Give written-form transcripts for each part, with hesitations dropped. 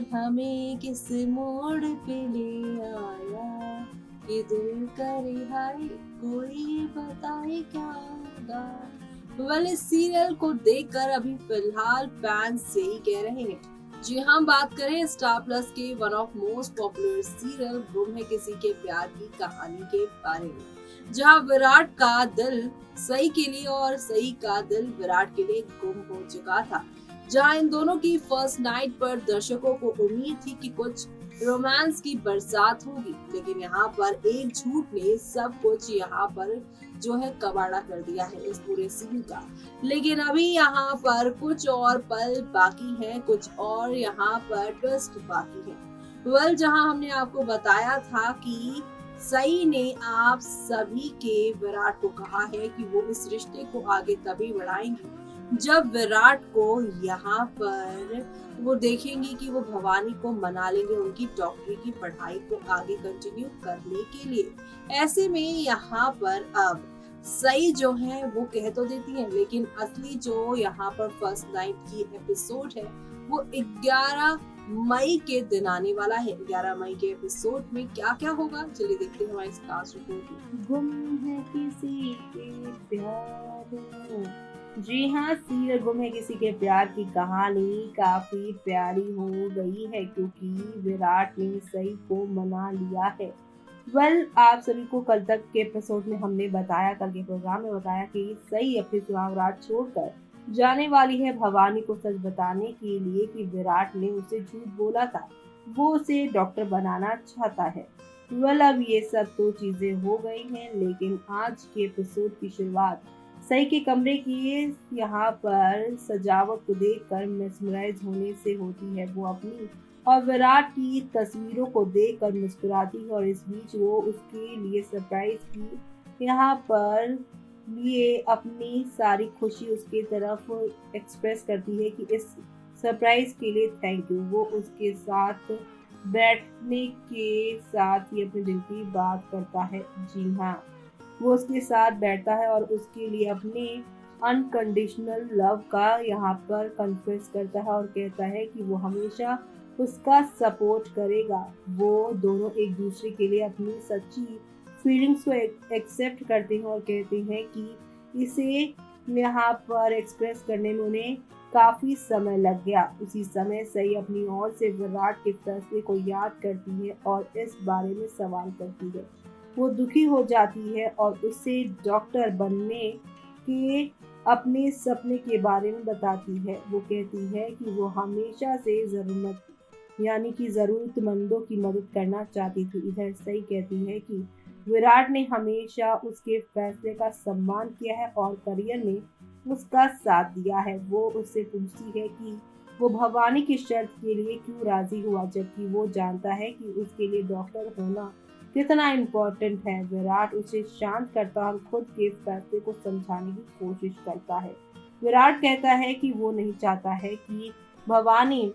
हमें किस मोड़ पे ले आया, ये दिल करे हाय, कोई बताए क्या होगा। इस सीरियल को देखकर अभी फिलहाल फैंस यही कह रहे हैं। जी हाँ, बात करें स्टार प्लस के one of most popular serial गुम है किसी के प्यार की कहानी के बारे में, जहाँ विराट का दिल सई के लिए और सई का दिल विराट के लिए गुम हो चुका था। जहां इन दोनों की फर्स्ट नाइट पर दर्शकों को उम्मीद थी कि कुछ रोमांस की बरसात होगी, लेकिन यहाँ पर एक झूठ ने सब कुछ यहाँ पर जो है कबाड़ा कर दिया है इस पूरे सीन का। लेकिन अभी यहाँ पर कुछ और पल बाकी हैं, कुछ और यहाँ पर ट्विस्ट बाकी है। जहाँ हमने आपको बताया था कि सई ने आप सभी के विराट को कहा है कि वो इस रिश्ते को आगे तभी बढ़ाएंगे जब विराट को यहाँ पर वो देखेंगे कि वो भवानी को मना लेंगे उनकी डॉक्टरी की पढ़ाई को आगे कंटिन्यू करने के लिए। ऐसे में यहाँ पर अब सई जो है वो कह तो देती है, लेकिन असली जो यहाँ पर फर्स्ट नाइट की एपिसोड है वो 11 मई के दिन आने वाला है। 11 मई के एपिसोड में क्या क्या होगा, चलिए देखते हैं हमारी खास रिपोर्ट में। गुम है किसी के प्यार में। जी हाँ, सीरियल गुम है किसी के प्यार की कहानी काफी प्यारी हो गई है क्योंकि विराट ने सई को मना लिया है। आप सभी को कल तक के एपिसोड में हमने बताया, कल के प्रोग्राम में बताया कि सई अपनी सुहागरात छोड़कर जाने वाली है भवानी को सच बताने के लिए कि विराट ने उसे झूठ बोला था, वो उसे डॉक्टर बनाना चाहता है। अब ये सब तो चीजें हो गई हैं, लेकिन आज के एपिसोड की शुरुआत सई के कमरे की यहाँ पर सजावट को देखकर मेस्मराइज होने से होती है। वो अपनी और विराट की तस्वीरों को देखकर मुस्कुराती है और इस बीच वो उसके लिए सरप्राइज की यहाँ पर लिए अपनी सारी खुशी उसके तरफ एक्सप्रेस करती है कि इस सरप्राइज के लिए थैंक यू। वो उसके साथ बैठने के साथ ही अपने दिल की बात करता है। जी हाँ, वो उसके साथ बैठता है और उसके लिए अपने अनकंडीशनल लव का यहाँ पर कन्फेस करता है और कहता है कि वो हमेशा उसका सपोर्ट करेगा। वो दोनों एक दूसरे के लिए अपनी सच्ची फीलिंग्स को एक्सेप्ट करते हैं और कहते हैं कि इसे यहाँ पर एक्सप्रेस करने में उन्हें काफी समय लग गया। उसी समय सही अपनी ओर से विराट के फैसले को याद करती है और इस बारे में सवाल करती है। वो दुखी हो जाती है और उसे डॉक्टर बनने के अपने सपने के बारे में बताती है। वो कहती है कि वो हमेशा से जरूरतमंदों की मदद करना चाहती थी। इधर सही कहती है कि विराट ने हमेशा उसके फैसले का सम्मान किया है और करियर में उसका साथ दिया है। वो उससे पूछती है कि वो भवानी की शर्त के लिए क्यों राजी हुआ, जबकि वो जानता है कि उसके लिए डॉक्टर होना कितना इम्पोर्टेंट है। विराट उसे शांत करता है और खुद के फैसले को समझाने की कोशिश करता है। विराट कहता है कि वो नहीं चाहता है कि भवानी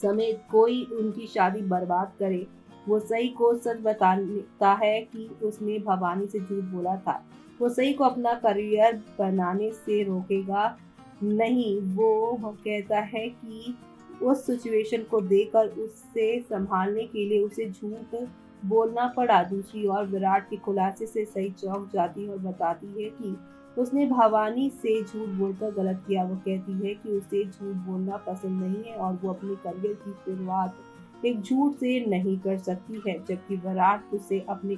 समेत कोई उनकी शादी बर्बाद करे। वो सई को सच बताता है कि उसने भवानी से झूठ बोला था। वो सई को अपना करियर बनाने से रोकेगा नहीं। वो कहता है कि उस सिचुएशन को देखकर उससे संभालने के लिए उसे झूठ बोलना पड़ा। दूसरी ओर विराट के खुलासे से सई चौंक जाती है और बताती है कि उसने भवानी से झूठ बोलकर गलत किया। वो कहती है कि उसे झूठ बोलना पसंद नहीं है और वो अपने करियर की शुरुआत एक झूठ से नहीं कर सकती है, जबकि विराट उसे अपने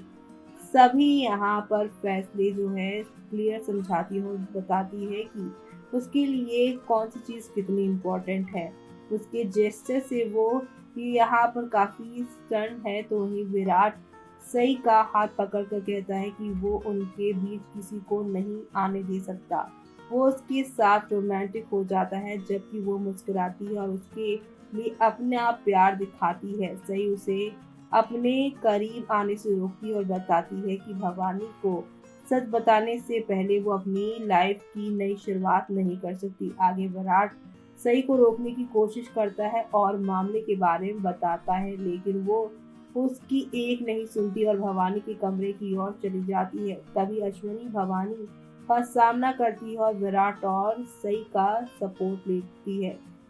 सभी यहाँ पर फैसले जो है क्लियर समझाती है और बताती है कि उसके लिए कौन सी चीज़ कितनी इम्पोर्टेंट है। उसके जेस्चर से वो यहाँ पर काफी स्टन है, तो वहीं विराट सई का हाथ पकड़कर कहता है कि वो उनके बीच किसी को नहीं आने दे सकता। वो उसके साथ रोमांटिक हो जाता है, जबकि वो मुस्कुराती है और उसके लिए अपने आप प्यार दिखाती है। सई उसे अपने करीब आने से रोकती है और बताती है कि भवानी को सच बताने से पहले वो अपनी लाइफ की नई शुरुआत नहीं कर सकती। आगे विराट सई को रोकने की कोशिश करता है और मामले के बारे में बताता है, लेकिन वो उसकी एक नहीं सुनती और भवानी के कमरे की ओर चली जाती है। तभी अश्विनी भवानी का सामना करती है और विराट और सई का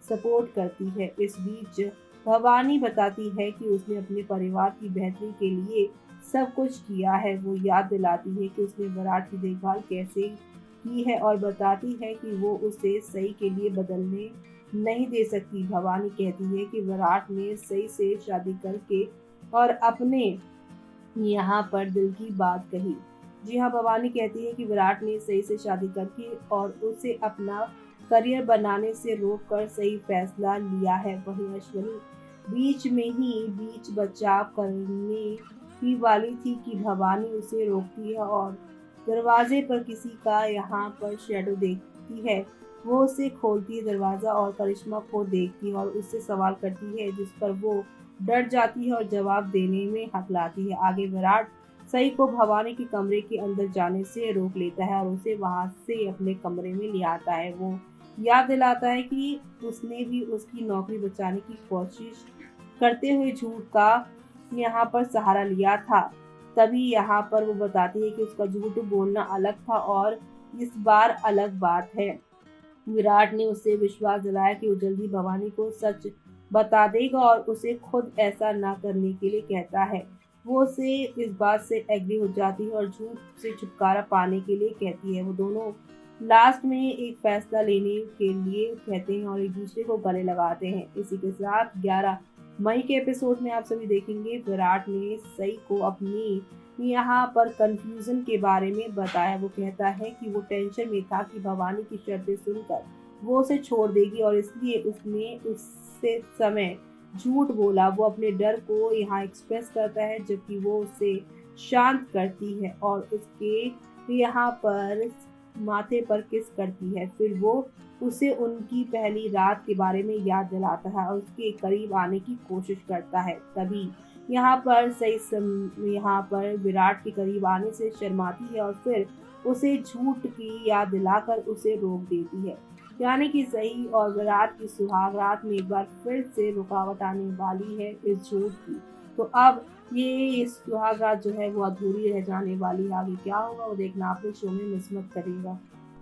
सपोर्ट करती है। इस बीच भवानी बताती है कि उसने अपने परिवार की बेहतरी के लिए सब कुछ किया है। वो याद दिलाती है कि उसने विराट की देखभाल कैसे की है और बताती है कि वो उसे सही के लिए बदलने नहीं दे सकती। भवानी कहती है कि विराट ने सही से शादी करके और अपने यहाँ पर दिल की बात कही। जी हाँ, भवानी कहती है कि विराट ने सही से शादी करके और उसे अपना करियर बनाने से रोककर सही फैसला लिया है। वहीं अश्विनी बीच में ही बीच बचाव करने ही वाली थी कि भवानी उसे रोकती है और दरवाजे पर किसी का यहाँ पर शैडो देखती है। वो उसे खोलती है दरवाजा और करिश्मा को देखती है और उससे सवाल करती है, जिस पर वो डर जाती है और जवाब देने में हकलाती है। आगे विराट सई को भवानी के कमरे के अंदर जाने से रोक लेता है और उसे वहां से अपने कमरे में ले आता है। वो याद दिलाता है कि उसने भी उसकी नौकरी बचाने की कोशिश करते हुए झूठ का यहाँ पर सहारा लिया था। तभी यहाँ पर वो बताती है कि उसका झूठ बोलना अलग था और इस बार अलग बात है। विराट ने उसे विश्वास दिलाया कि वो जल्दी भवानी को सच बता देगा और उसे खुद ऐसा ना करने के लिए कहता है। वो उसे इस बात से एग्री हो जाती है और झूठ से छुटकारा पाने के लिए कहती है। वो दोनों लास्ट में एक फैसला लेने के लिए कहते हैं और एक दूसरे को गले लगाते हैं। इसी के साथ 11 मई के एपिसोड में आप सभी देखेंगे विराट ने सई को अपनी यहाँ पर कंफ्यूजन के बारे में बताया। वो कहता है कि वो टेंशन में था कि भवानी की शर्तें सुनकर वो उसे छोड़ देगी और इसलिए उसने उससे समय झूठ बोला। वो अपने डर को यहाँ एक्सप्रेस करता है जबकि वो उसे शांत करती है और उसके यहाँ पर माथे पर किस करती है। फिर वो उसे उनकी पहली रात के बारे में याद दिलाता है और उसके करीब आने की कोशिश करता है। तभी यहाँ पर विराट के करीब आने से शर्माती है और फिर उसे झूठ की याद दिलाकर उसे रोक देती है। यानी कि सई और विराट की सुहाग रात में एक बार फिर से रुकावट आने वाली है इस झूठ की। तो अब ये सुहाग रात जो है वो अधूरी रह जाने वाली है। आगे क्या होगा वो देखना आपने शो में मिस मत करिएगा।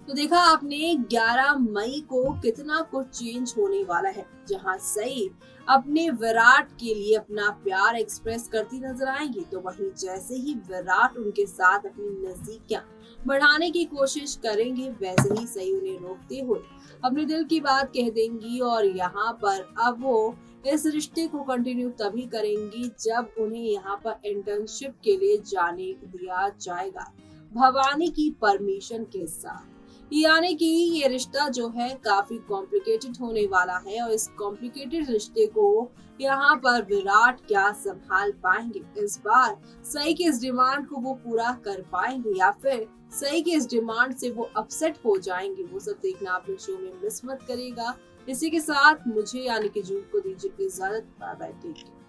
तो देखा आपने 11 मई को कितना कुछ चेंज होने वाला है, जहां सई अपने विराट के लिए अपना प्यार एक्सप्रेस करती नजर आएंगी, तो वहीं जैसे ही विराट उनके साथ अपनी नजदीकियां बढ़ाने की कोशिश करेंगे, वैसे ही सई उन्हें रोकते हुए अपने दिल की बात कह देंगी। और यहाँ पर अब वो इस रिश्ते को कंटिन्यू तभी करेंगी जब उन्हें यहाँ पर इंटर्नशिप के लिए जाने दिया जाएगा भवानी की परमिशन के साथ। यानी कि ये रिश्ता जो है काफी कॉम्प्लिकेटेड होने वाला है और इस कॉम्प्लिकेटेड रिश्ते को यहाँ पर विराट क्या संभाल पाएंगे। इस बार सई की इस डिमांड को वो पूरा कर पाएंगे या फिर सई की इस डिमांड से वो अपसेट हो जाएंगे, वो सब देखना आप शो में मिस मत करेगा। इसी के साथ मुझे यानी कि जून को दीजिए इजाजत। Bye bye, take care.